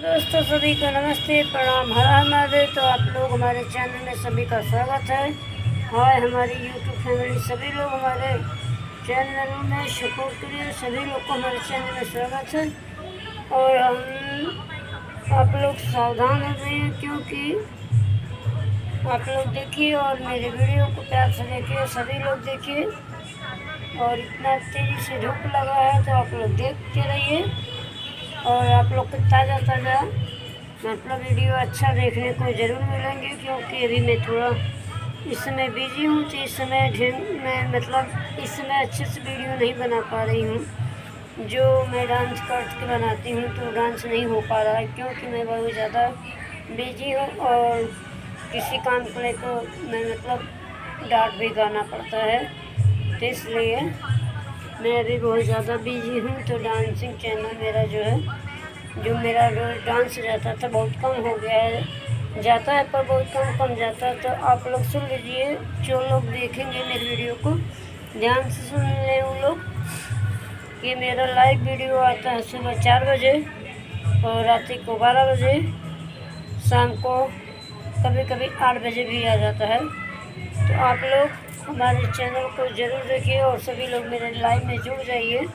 दोस्तों सभी को नमस्ते, प्रणाम, हर हर महादेव। तो आप लोग हमारे चैनल में सभी का स्वागत है। हाय हमारी यूट्यूब फैमिली, सभी लोग हमारे चैनल में सपोर्ट करिए। सभी लोग को हमारे चैनल में स्वागत है। और हम आप लोग सावधान हो जाइए, क्योंकि आप लोग देखिए और मेरे वीडियो को प्यार से देखिए। सभी लोग देखिए। और इतना तेज़ी से धूप लगा है तो आप लोग देखते रहिए। और आप लोग को ताज़ा मतलब वीडियो अच्छा देखने को ज़रूर मिलेंगे, क्योंकि अभी मैं थोड़ा इस समय बिजी हूँ। तो इस समय मैं इस समय अच्छे से वीडियो नहीं बना पा रही हूँ। जो मैं डांस करके बनाती हूँ तो डांस नहीं हो पा रहा है, क्योंकि मैं बहुत ज़्यादा बिजी हूँ। और किसी काम को लेकर मैं डांट भी गाना पड़ता है, तो इसलिए मैं अभी बहुत ज़्यादा बिजी हूँ। तो डांसिंग चैनल मेरा जो मेरा रोज़ डांस जाता था बहुत कम हो गया है, जाता है पर बहुत कम जाता है। तो आप लोग सुन लीजिए, जो लोग देखेंगे मेरे वीडियो को ध्यान से सुन लें वो लोग। कि मेरा लाइव वीडियो आता है सुबह 4 बजे और रात को 12 बजे, शाम को कभी कभी 8 बजे भी आ जाता है। तो आप लोग हमारे चैनल को ज़रूर देखिए और सभी लोग मेरे लाइव में जुड़ जाइए।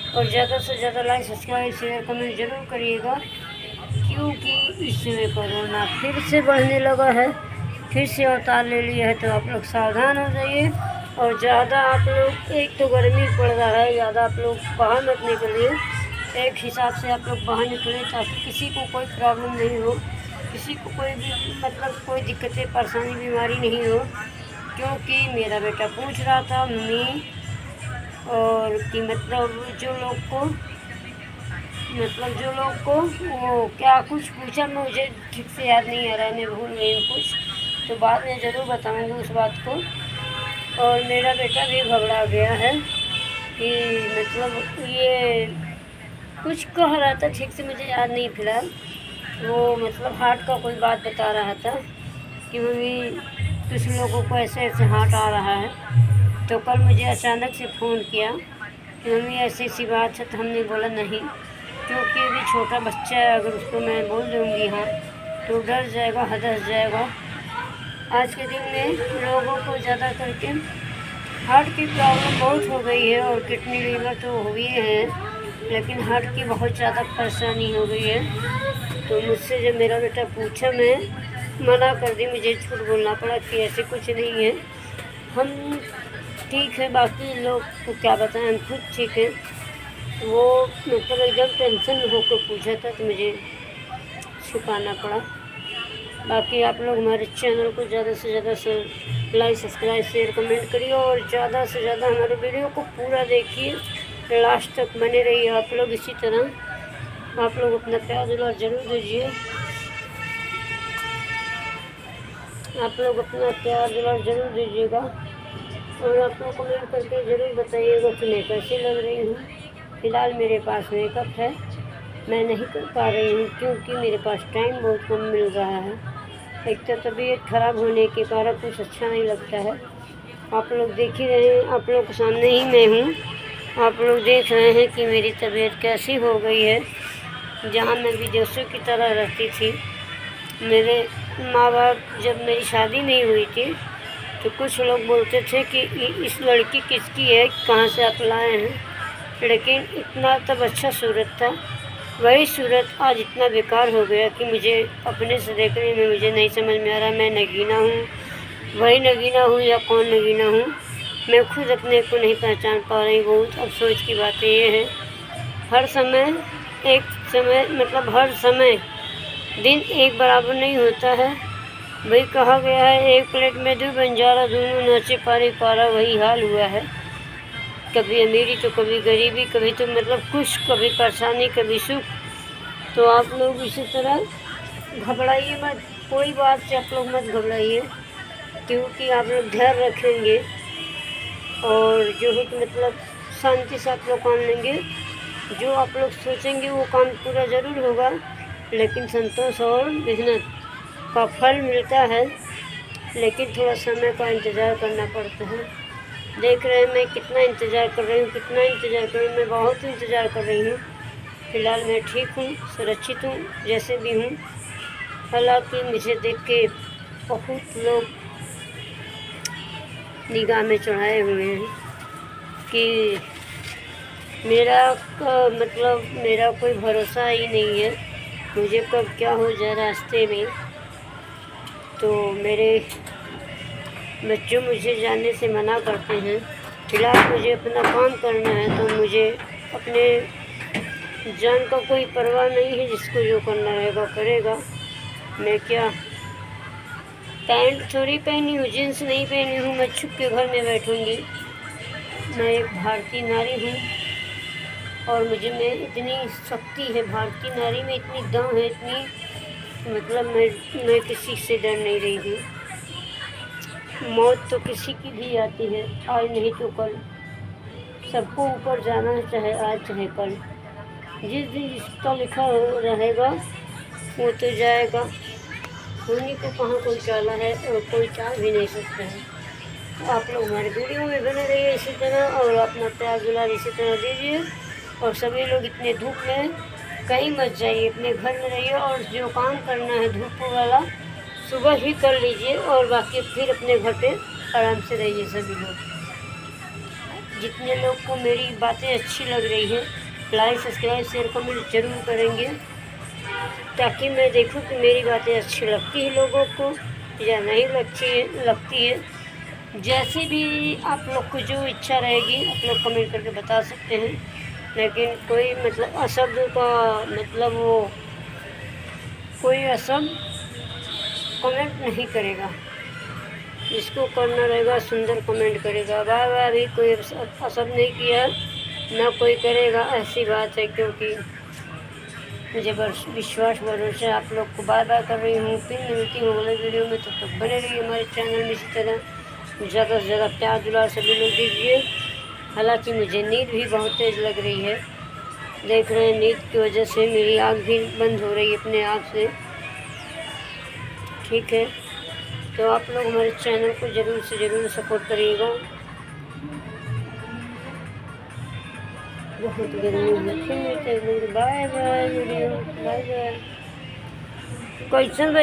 और ज़्यादा से ज़्यादा लाइक, सब्सक्राइब, शेयर, कमेंट ज़रूर करिएगा, क्योंकि इस समय कोरोना फिर से बढ़ने लगा है, फिर से अवतार ले लिया है। तो आप लोग सावधान हो जाइए। और ज़्यादा आप लोग, एक तो गर्मी पड़ रहा है, ज़्यादा आप लोग बाहर मत निकलिए। एक हिसाब से आप लोग बाहर निकलें ताकि किसी को कोई प्रॉब्लम नहीं हो, किसी को कोई भी कोई दिक्कतें, परेशानी, बीमारी नहीं हो। क्योंकि मेरा बेटा पूछ रहा था मम्मी, और कि जो लोग को वो क्या कुछ पूछा, मुझे ठीक से याद नहीं आ रहा है, मैं भूल गई हूँ कुछ। तो बाद में ज़रूर बताऊँगी उस बात को। और मेरा बेटा भी घबरा गया है कि ये कुछ कह रहा था, ठीक से मुझे याद नहीं फिलहाल। वो हार्ट का कोई बात बता रहा था कि मम्मी कुछ लोगों को ऐसे ऐसे हार्ट आ रहा है। तो कल मुझे अचानक से फ़ोन किया कि मम्मी ऐसी सी बात है। तो हमने बोला नहीं, क्योंकि अभी छोटा बच्चा है, अगर उसको मैं बोल दूँगी हाँ तो डर जाएगा, हदस जाएगा। आज के दिन में लोगों को ज़्यादा करके हार्ट की प्रॉब्लम बहुत हो गई है, और किडनी, लीवर तो हुई है, लेकिन हार्ट की बहुत ज़्यादा परेशानी हो गई है। तो मुझसे जब मेरा बेटा पूछा, मैं मना कर दी, मुझे झूठ बोलना पड़ा कि ऐसे कुछ नहीं है, हम ठीक है, बाकी लोग को क्या बताएं, हम खुद ठीक है। वो एकदम टेंशन होकर पूछा था, तो मुझे छुपाना पड़ा। बाकी आप लोग हमारे चैनल को ज़्यादा से ज़्यादा लाइक, सब्सक्राइब, शेयर, कमेंट करिए। और ज़्यादा से ज़्यादा हमारे वीडियो को पूरा देखिए, लास्ट तक बने रहिए। आप लोग इसी तरह आप लोग अपना प्यार दुलार ज़रूर दीजिए। आप लोग अपना प्यार दुलार ज़रूर दीजिएगा। और आप लोग कमेंट करके ज़रूर बताइएगा कि मैं कैसी लग रही हूँ। फ़िलहाल मेरे पास मेकअप है, मैं नहीं कर पा रही हूँ, क्योंकि मेरे पास टाइम बहुत कम मिल रहा है। एक तो तबीयत ख़राब होने के कारण कुछ अच्छा नहीं लगता है। आप लोग देख ही रहे हैं, आप लोग के सामने ही मैं हूँ, आप लोग देख रहे हैं कि मेरी तबीयत कैसी हो गई है। जहाँ मैं विदेशों की तरह रहती थी, मेरे माँ बाप, जब मेरी शादी नहीं हुई थी तो कुछ लोग बोलते थे कि इस लड़की किसकी है, कहाँ से आप लाए हैं। लेकिन इतना तब अच्छा सूरत था, वही सूरत आज इतना बेकार हो गया कि मुझे अपने से देखने में मुझे नहीं समझ में आ रहा मैं नगीना हूँ, वही नगीना हूँ या कौन नगीना हूँ। मैं खुद अपने को नहीं पहचान पा रही। बहुत अफसोस की बात ये है। हर समय हर समय दिन एक बराबर नहीं होता है। वही कहा गया है, एक प्लेट में दो बंजारा, दोनों नाचे पारे पारा। वही हाल हुआ है, कभी अमीरी तो कभी गरीबी, कभी तो कुछ, कभी परेशानी, कभी सुख। तो आप लोग इसी तरह घबराइए मत, कोई बात से आप लोग मत घबराइए, क्योंकि आप लोग धैर्य रखेंगे और जो है कि शांति से आप लोग काम लेंगे। जो आप लोग सोचेंगे वो काम पूरा ज़रूर होगा, लेकिन संतोष और मेहनत का फल मिलता है, लेकिन थोड़ा समय का इंतज़ार करना पड़ता है। देख रहे हैं मैं कितना इंतज़ार कर रही हूँ, मैं बहुत इंतज़ार कर रही हूँ। फ़िलहाल मैं ठीक हूँ, सुरक्षित हूँ, जैसे भी हूँ। हालांकि मुझे देख के बहुत लोग निगाह में चढ़ाए हुए हैं कि मेरा कोई भरोसा ही नहीं है, मुझे कब क्या हो जाए रास्ते में। तो मेरे बच्चों मुझे जाने से मना करते हैं। फिलहाल मुझे अपना काम करना है, तो मुझे अपने जान का कोई परवाह नहीं है, जिसको जो करना रहेगा करेगा। मैं क्या पैंट थोड़ी पहनी हूँ, जींस नहीं पहनी हूँ, मैं छुप के घर में बैठूँगी। मैं एक भारतीय नारी हूँ और मुझे में इतनी शक्ति है, भारतीय नारी में इतनी दम है, इतनी मैं किसी से डर नहीं रही हूँ। मौत तो किसी की भी आती है, आज नहीं तो कल। सबको ऊपर जाना है, चाहे आज चाहे कल। जिस दिन जिसका लिखा रहेगा वो तो जाएगा। होने को कहाँ कोई टाला है और कोई टाल भी नहीं सकता है। तो आप लोग हमारे वीडियो में बने रहिए इसी तरह, और अपना प्यार दुलार इसी तरह दीजिए। और सभी लोग इतने धूप में कहीं मत जाइए, अपने घर में रहिए, और जो काम करना है धूप वाला सुबह ही कर लीजिए, और बाकी फिर अपने घर पे आराम से रहिए। सभी लोग, जितने लोग को मेरी बातें अच्छी लग रही है, लाइक सब्सक्राइब शेयर कमेंट जरूर करेंगे, ताकि मैं देखूं कि मेरी बातें अच्छी लगती है लोगों को या नहीं लगती है। जैसे भी आप लोग को जो इच्छा रहेगी आप लोग कमेंट करके बता सकते हैं, लेकिन कोई अशब्द का वो कोई अशब्द कमेंट नहीं करेगा। जिसको करना रहेगा सुंदर कमेंट करेगा। बार भी कोई अशब्द नहीं किया, ना कोई करेगा, ऐसी बात है। क्योंकि मुझे विश्वास भरोसा आप लोग को बार कर रही हूँ। फिर मिलती हूँ अगले वीडियो में, तब तक बने रहिए हमारे चैनल में। इसी तरह ज़्यादा से ज़्यादा प्यार दुलार सभी लोग दीजिए। हालांकि मुझे नींद भी बहुत तेज़ लग रही है, देख रहे हैं, नींद की वजह से मेरी आँख भी बंद हो रही है अपने आप से। ठीक है, तो आप लोग हमारे चैनल को ज़रूर से ज़रूर सपोर्ट करिएगा। बहुत गर्मी है, फिर मिलते हैं। Bye bye video, bye bye. Question